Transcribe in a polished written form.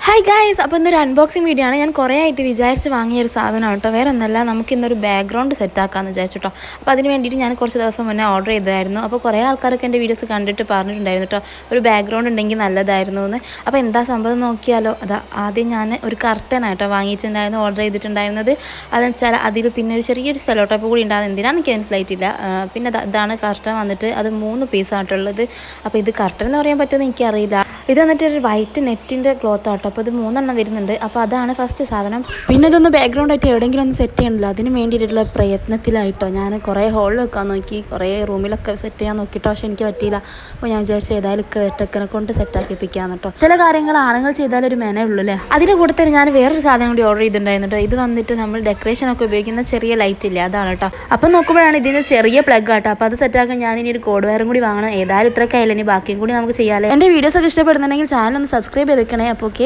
Hi guys, അപ്പോൾ ഇന്നൊരു unboxing video ആണ്. ഞാൻ കുറേ ആയിട്ട് വിചാരിച്ച് വാങ്ങിയൊരു സാധനമാണ് കേട്ടോ. വേറെ ഒന്നല്ല, നമുക്ക് ഇന്നൊരു ബാക്ക്ഗ്രൗണ്ട് സെറ്റാക്കാമെന്ന് വിചാരിച്ചു കേട്ടോ. അപ്പോൾ അതിന് വേണ്ടിയിട്ട് ഞാൻ കുറച്ച് ദിവസം മുന്നേ ഓർഡർ ചെയ്തായിരുന്നു. അപ്പോൾ കുറേ ആൾക്കാരൊക്കെ എൻ്റെ വീഡിയോസ് കണ്ടിട്ട് പറഞ്ഞിട്ടുണ്ടായിരുന്നു കേട്ടോ, ഒരു ബാക്ക്ഗ്രൗണ്ട് ഉണ്ടെങ്കിൽ നല്ലതായിരുന്നു എന്ന്. അപ്പോൾ എന്താ സംഭവം നോക്കിയാലോ. ആദ്യം ഞാൻ ഒരു കർട്ടനായിട്ടോ വാങ്ങിയിട്ടുണ്ടായിരുന്നു, ഓർഡർ ചെയ്തിട്ടുണ്ടായിരുന്നത്. അതെന്ന് വെച്ചാൽ അതിൽ പിന്നെ ഒരു ചെറിയൊരു സെലോട്ടോപ്പ് കൂടി ഉണ്ടാകുന്നത് എന്തിനാണെന്ന് എനിക്ക് മനസ്സിലായിട്ടില്ല. പിന്നെ ഇതാണ് കർട്ടൻ വന്നിട്ട്, അത് 3 പീസായിട്ടുള്ളത്. അപ്പോൾ ഇത് കർട്ടൻ എന്ന് പറയാൻ പറ്റുമെന്ന് എനിക്കറിയില്ല. ഇത് വന്നിട്ട് ഒരു വൈറ്റ് നെറ്റിൻ്റെ ക്ലോത്ത് ആട്ടോ. അപ്പോൾ ഇത് 3 വരുന്നുണ്ട്. അപ്പോൾ അതാണ് ഫസ്റ്റ് സാധനം. പിന്നെ ഇതൊന്ന് ബാക്ക്ഗ്രൗണ്ട് ആയിട്ട് എവിടെയെങ്കിലും ഒന്ന് സെറ്റ് ചെയ്യണമല്ലോ, അതിന് വേണ്ടിയിട്ടുള്ള പ്രയത്നത്തിലായിട്ടോ. ഞാൻ കുറേ ഹോളിൽ വെക്കാൻ നോക്കി, കുറേ റൂമിലൊക്കെ സെറ്റ് ചെയ്യാൻ നോക്കിയിട്ടോ, പക്ഷേ എനിക്ക് പറ്റിയില്ല. അപ്പോൾ ഞാൻ വിചാരിച്ചു ഏതായാലും വെട്ടക്കനെ കൊണ്ട് സെറ്റാക്കിപ്പിക്കാന്ന് കേട്ടോ. ചില കാര്യങ്ങൾ ആണുങ്ങൾ ചെയ്താൽ ഒരു മെനേ ഉള്ളൂ അല്ലേ. അതിൻ്റെ കൂടെ തന്നെ ഞാൻ വേറൊരു സാധനം കൂടി ഓർഡർ ചെയ്തിട്ടുണ്ടായിരുന്നു കേട്ടോ. ഇത് വന്നിട്ട് നമ്മൾ ഡെക്കറേഷനൊക്കെ ഉപയോഗിക്കുന്ന ചെറിയ ലൈറ്റ് ഇല്ലേ, അതാണ് കേട്ടോ. അപ്പം നോക്കുമ്പോഴാണ് ഇതിന് ചെറിയ പ്ലഗ് ആട്ടോ. അപ്പോൾ അത് സെറ്റാക്കാൻ ഞാൻ ഇനി ഒരു കോഡ് വയറും കൂടി വാങ്ങണം. ഏതായാലും ഇത്രയൊക്കെ ആയില്ല, ഇനി ബാക്കിയും കൂടി നമുക്ക് ചെയ്യാമല്ലേ. എൻ്റെ വീഡിയോസൊക്കെ ഇഷ്ടപ്പെടുന്നുണ്ടെങ്കിൽ ചാനൽ ഒന്ന് സബ്സ്ക്രൈബ് ചെയ്തേക്കണേ. അപ്പോൾ ഓക്കെ.